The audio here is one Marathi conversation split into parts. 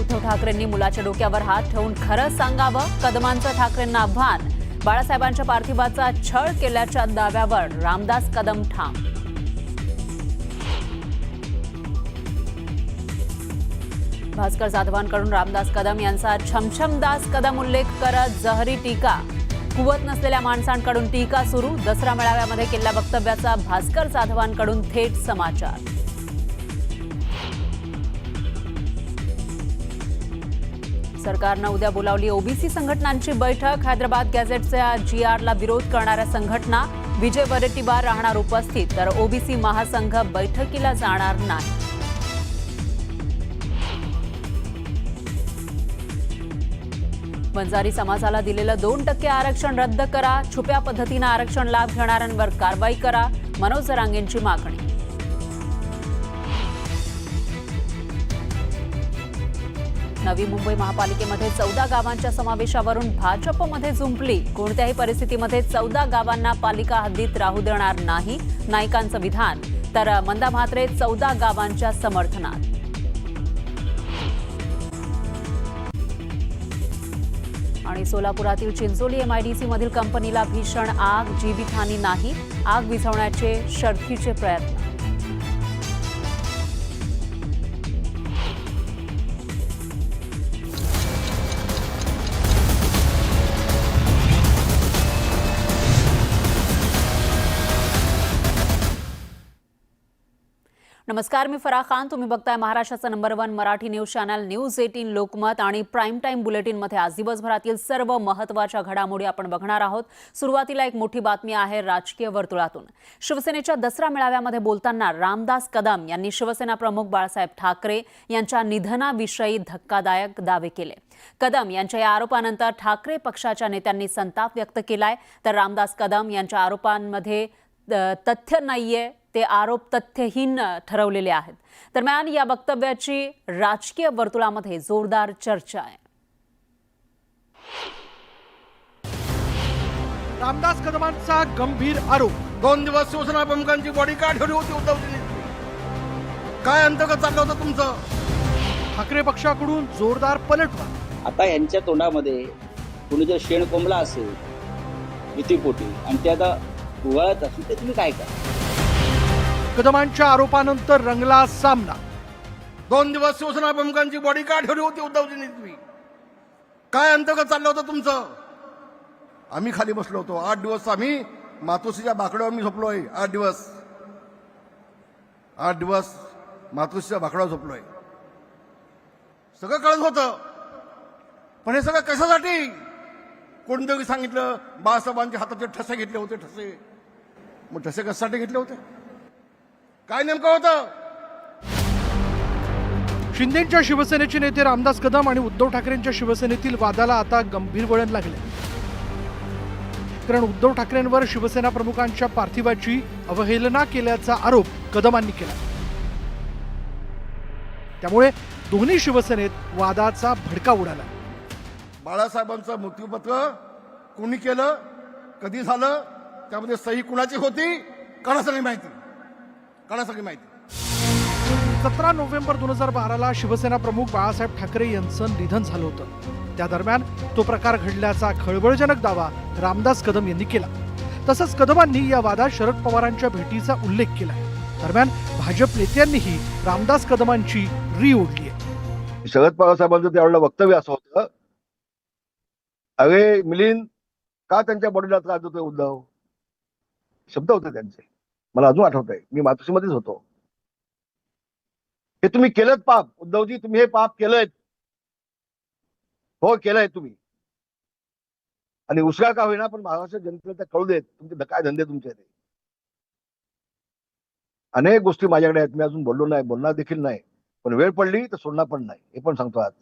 उद्धव ठाकरेंनी मुलाच्या डोक्यावर हात ठेवून खरं सांगावं, कदमांचं ठाकरेंना आव्हान. बाळासाहेबांच्या पार्थिवाचा छळ केल्याच्या दाव्यावर रामदास कदम ठाम. भास्कर जाधवांकडून रामदास कदम यांचा छमछमदास कदम उल्लेख करत जहरी टीका. कुवत नसलेल्या माणसांकडून टीका सुरू. दसरा मेळाव्यामध्ये केलेल्या वक्तव्याचा भास्कर जाधवांकडून थेट समाचार. सरकारनं उद्या बोलावली ओबीसी संघटनांची बैठक. हैदराबाद गॅझेटच्या GRला विरोध करणाऱ्या संघटना. विजय वडेट्टीवार राहणार उपस्थित, तर ओबीसी महासंघ बैठकीला जाणार नाही. वंजारी समाजाला दिलेलं 2% आरक्षण रद्द करा. छुप्या पद्धतीनं आरक्षण लाभ घेणाऱ्यांवर कारवाई करा. मनोज जरांगेंची मागणी. नवी मुंबई महापालिकेमध्ये 14 गावांच्या समावेशावरून भाजपमध्ये जुंपली. कोणत्याही परिस्थितीमध्ये 14 गावांना पालिका हद्दीत राहू देणार नाही, नाईकांचं विधान. तर मंदा म्हात्रे 14 गावांच्या समर्थनात. आणि सोलापुरातील चिंचोली MIDC मधील कंपनीला भीषण आग. जीवितहानी नाही. आग विझवण्याचे शर्थीचे प्रयत्न. नमस्कार, मी फराह खान. तुम्ही बघताय महाराष्ट्राचा number 1 Marathi news channel news 18 Lokmat आणि प्राईम टाईम बुलेटिनमध्ये आज दिवसभरातील सर्व महत्त्वाच्या घडामोडी आपण बघणार आहोत. सुरुवातीला एक मोठी बातमी आहे राजकीय वर्तुळातून. शिवसेनेच्या दसरा मेळाव्यामध्ये बोलताना रामदास कदम यांनी शिवसेना प्रमुख बाळासाहेब ठाकरे यांच्या निधनाविषयी धक्कादायक दावे केले. कदम यांच्या या आरोपानंतर ठाकरे पक्षाच्या नेत्यांनी संताप व्यक्त केलाय. तर रामदास कदम यांच्या आरोपांमध्ये तथ्य नाहीये, ते आरोप तथ्यहीन ठरवलेले आहेत. दरम्यान या वक्तव्याची राजकीय वर्तुळामध्ये जोरदार चर्चा आहे. रामदास कदमांचा गंभीर आरोप. 2 दिवस शिवसेना प्रमुखांची बॉडी का ठेवली होती उद्धवजींनी? काय अंतर्गत चाललं होतं तुमचं? ठाकरे पक्षाकडून जोरदार पलटवार. आता यांच्या तोंडामध्ये कुणी जर शेण कोंबला असेल भीतीपोटी आणि ते आता उगाळत असेल तर तुम्ही काय करा? कदमांच्या आरोपानंतर रंगला सामना. 2 दिवस शिवसेना प्रमुखांची बॉडी का ठेवली होती उद्धवजींनी? तुम्ही काय अंतर्गत चाललं होतं तुमचं? आम्ही खाली बसलो होतो. 8 दिवस आम्ही मातोश्रीच्या बाकड्यावर मी झोपलोय. 8 दिवस मातोश्रीच्या बाकड्यावर झोपलोय. सगळं कळत होतं. पण हे सगळं कशासाठी? कोणतरी सांगितलं बाळासाहेबांच्या हाताचे ठसे घेतले होते. ठसे मग ठसे कशासाठी घेतले होते? काय नेमकं होतं? शिंदेच्या शिवसेनेचे नेते रामदास कदम आणि उद्धव ठाकरेंच्या शिवसेनेतील वादाला आता गंभीर वळण लागले. कारण उद्धव ठाकरेंवर शिवसेना प्रमुखांच्या पार्थिवाची अवहेलना केल्याचा आरोप कदमांनी केला. त्यामुळे दोन्ही शिवसेनेत वादाचा भडका उडाला. बाळासाहेबांचं मृत्यूपत्र कोणी केलं, कधी झालं, त्यामध्ये सही कुणाची होती, कोणासाठी माहिती? 17 नोव्हेंबर 2012ला शिवसेना प्रमुख बाळासाहेब ठाकरे यांचं निधन झालं होतं. त्या दरम्यान तो प्रकार घडल्याचा खळबळजनक दावा रामदास कदम यांनी केला. तसंच कदमांनी या वादात शरद पवारांच्या भेटीचा उल्लेख केला. दरम्यान भाजप नेत्यांनीही रामदास कदमांची री ओढली आहे. शरद पवार साहेबांचं त्यावेळेला वक्तव्य असं होतं, अरे मिलिंद, का त्यांच्या बॉडीला त्रास देतोय उद्धव? शब्द होते त्यांचे, मला अजून आठवत आहे. मी मातोश्रीमध्येच होतो. हे तुम्ही केलं पाप उद्धवजी, तुम्ही हे पाप केलंय. हो केलंय तुम्ही. आणि उसळा का होईना पण महाराष्ट्र जनतेला कळू देत तुमचे काय धंदे तुमचे ते. अनेक गोष्टी माझ्याकडे आहेत, मी अजून बोललो नाही, बोलणार देखील नाही. पण वेळ पडली तर सोडणार पण नाही, हे पण सांगतो आज.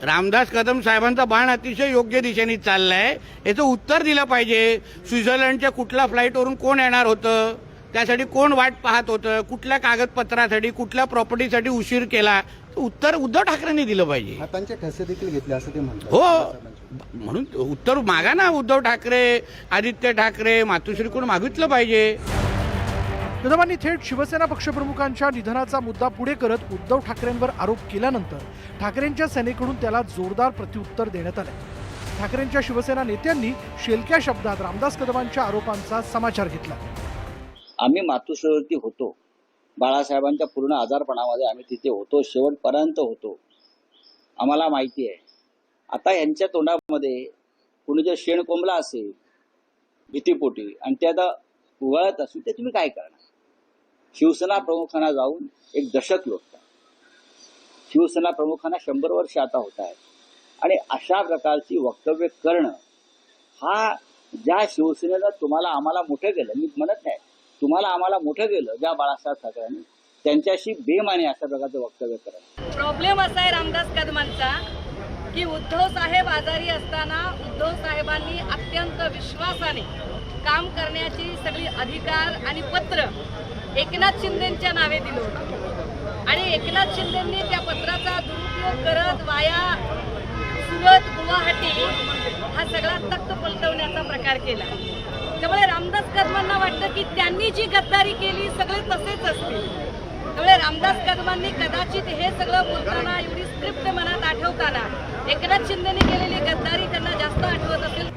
रामदास कदम साहेबांचा बाण अतिशय योग्य दिशेने चाललाय. याचं उत्तर दिलं पाहिजे. स्वित्झर्लंडच्या कुठल्या फ्लाईटवरून कोण येणार होतं, त्यासाठी कोण वाट पाहत होतं, कुठल्या कागदपत्रासाठी, कुठल्या प्रॉपर्टीसाठी उशीर केला, उत्तर उद्धव ठाकरेंनी दिलं पाहिजे. हातांचे ठसे देखील घेतले असं ते म्हणतात. हो, म्हणून उत्तर मागा ना. उद्धव ठाकरे, आदित्य ठाकरे, मातोश्री कोण मागितलं पाहिजे. कदमांनी थेट शिवसेना पक्षप्रमुखांच्या निधनाचा मुद्दा पुढे करत उद्धव ठाकरेंवर आरोप केल्यानंतर ठाकरेंच्या सेनेकडून त्याला जोरदार प्रत्युत्तर देण्यात आले. ठाकरेंच्या शिवसेना नेत्यांनी शेलक्या शब्दात रामदास कदमांच्या आरोपांचा समाचार घेतला. आम्ही मातोश्रीवरती होतो. बाळासाहेबांच्या पूर्ण आजारपणामध्ये आम्ही तिथे होतो, शेवटपर्यंत होतो. आम्हाला माहिती आहे. आता यांच्या तोंडामध्ये कुणी जर शेण कोंबला असेल भीतीपोटी आणि ते आता उगाळत असेल ते तुम्ही काय करणार? शिवसेना प्रमुखांना जाऊन एक दशक लोटतात. शिवसेना प्रमुखांना 100 वर्ष आता होत आहेत आणि अशा प्रकारची वक्तव्य करणं हा ज्या शिवसेनेनं तुम्हाला आम्हाला मोठं केलं, मी म्हणत नाही तुम्हाला आम्हाला मोठं केलं ज्या बाळासाहेब ठाकरेंनी, त्यांच्याशी बेमाने अशा प्रकारचं वक्तव्य करणं. प्रॉब्लेम असा आहे रामदास कदमांचा की उद्धव साहेब आजारी असताना उद्धव साहेबांनी अत्यंत विश्वासाने काम करण्याची सगळी अधिकार आणि पत्र एकनाथ शिंदेच्या नावे दिलं होतं आणि एकनाथ शिंदेंनी त्या पत्राचा दुरुपयोग करत वाया सुरत गुवाहाटी हा सगळा तख्त पलटवण्याचा प्रकार केला. त्यामुळे रामदास कदमांना वाटतं की त्यांनी जी गद्दारी केली सगळे तसेच असतील. त्यामुळे रामदास कदमांनी कदाचित हे सगळं बोलताना एवढी स्क्रिप्ट मनात आठवताना एकनाथ शिंदेने केलेली गद्दारी त्यांना जास्त आठवत असेल.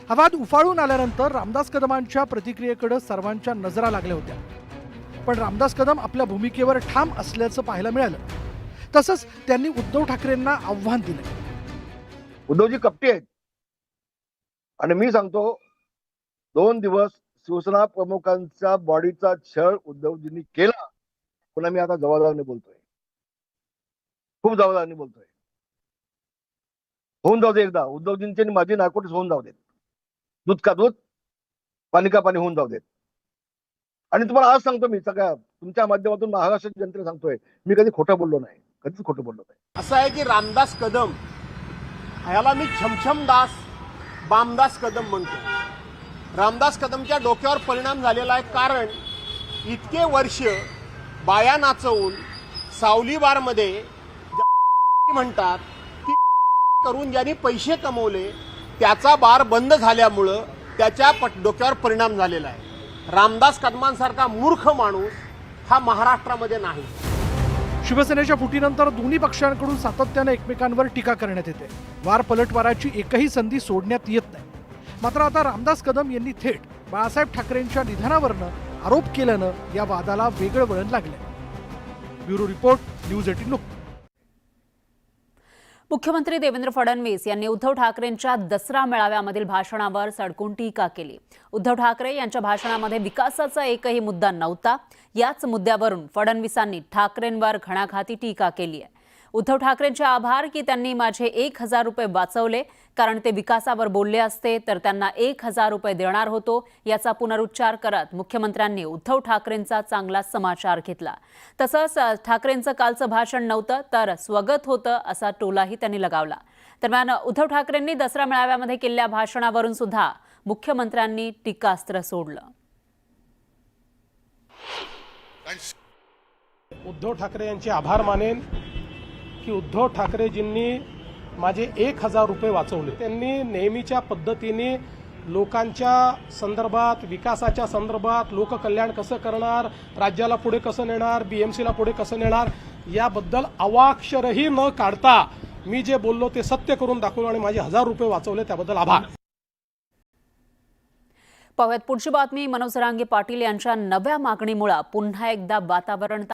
हा वाद उफाळून आल्यानंतर रामदास कदमांच्या प्रतिक्रियेकडे सर्वांच्या नजरा लागल्या होत्या. पण रामदास कदम आपल्या भूमिकेवर ठाम असल्याचं पाहायला मिळालं. तसंच त्यांनी उद्धव ठाकरेंना आव्हान दिलं. उद्धवजी कपटी आहेत आणि मी सांगतो 2 दिवस शिवसेना प्रमुखांच्या बॉडीचा छळ उद्धवजींनी केला. पुन्हा मी आता जबाबदारीने बोलतोय, खूप जबाबदारीने बोलतोय. होऊन जाऊ दे एकदा. उद्धवजींची आणि माझी नायकोटीच होऊन जाऊ देत. दूध का दूध, पाणी का पाणी होऊन जाऊ देत. आणि तुम्हाला आज सांगतो, मी सगळ्या तुमच्या माध्यमातून महाराष्ट्राच्या जनतेला सांगतोय, मी कधी खोटं बोललो नाही, कधीच खोटं बोललो नाही. असं आहे की रामदास कदम ह्याला मी छमछमदास बामदास कदम म्हणतो. रामदास कदमच्या डोक्यावर परिणाम झालेला आहे. कारण इतके वर्ष बाया नाचवून सावली बारमध्ये म्हणतात ती करून ज्यांनी पैसे कमवले त्याचा बार बंद झाल्यामुळं त्याच्या डोक्यावर परिणाम झालेला आहे. रामदास कदमांसारखा मूर्ख माणूस हा महाराष्ट्रामध्ये नाही. शिवसेनेच्या फुटीनंतर दोन्ही पक्षांकडून सातत्याने एकमेकांवर टीका करण्यात येते. वार पलटवाराची एकही संधी सोडण्यात येत नाही. मात्र आता रामदास कदम यांनी थेट बाळासाहेब ठाकरेंच्या निधनावरनं आरोप केल्यानं या वादाला वेगळं वळण लागलंय. Bureau report, news 18 Lokmat. मुख्यमंत्री देवेंद्र फडणवीस यांनी उद्धव ठाकरेंच्या दसरा मेळाव्यामधील भाषणावर सडकून टीका केली. उद्धव ठाकरे यांच्या भाषणामध्ये विकासाचा एकही मुद्दा नव्हता. याच मुद्द्यावरून फडणवीसांनी ठाकरेंवर घणाघाती टीका केली आहे. उद्धव ठाकरेंचे आभार की त्यांनी माझे 1,000 रुपये वाचवले, कारण ते विकासावर बोलले असते तर त्यांना 1,000 रुपये देणार होतो, याचा पुनरुच्चार करत मुख्यमंत्र्यांनी उद्धव ठाकरेंचा चांगला समाचार घेतला. तसंच ठाकरेंचं कालचं भाषण नव्हतं तर स्वगत होतं असा टोलाही त्यांनी लगावला. दरम्यान उद्धव ठाकरेंनी दसरा मेळाव्यामध्ये केलेल्या भाषणावरून सुद्धा मुख्यमंत्र्यांनी टीकास्त्र सोडलं. उद्धव ठाकरे यांचे आभार मानेन की उद्धव ठाकरेजींनी माझे 1,000 रुपये वाचवले. त्यांनी नेहमीच्या पद्धतीने लोकांच्या संदर्भात, विकासाच्या संदर्भात, लोककल्याण कसं करणार, राज्याला पुढे कसं नेणार, BMCला पुढे कसं नेणार याबद्दल अवाक्षरही न काढता मी जे बोललो ते सत्य करून दाखवलं आणि माझे 1,000 रुपये वाचवले, त्याबद्दल आभार. पाहुयात पुढची बातमी. मनोज जरांगे पाटील यांच्या नव्या मागणीमुळे पुन्हा एकदा वातावरण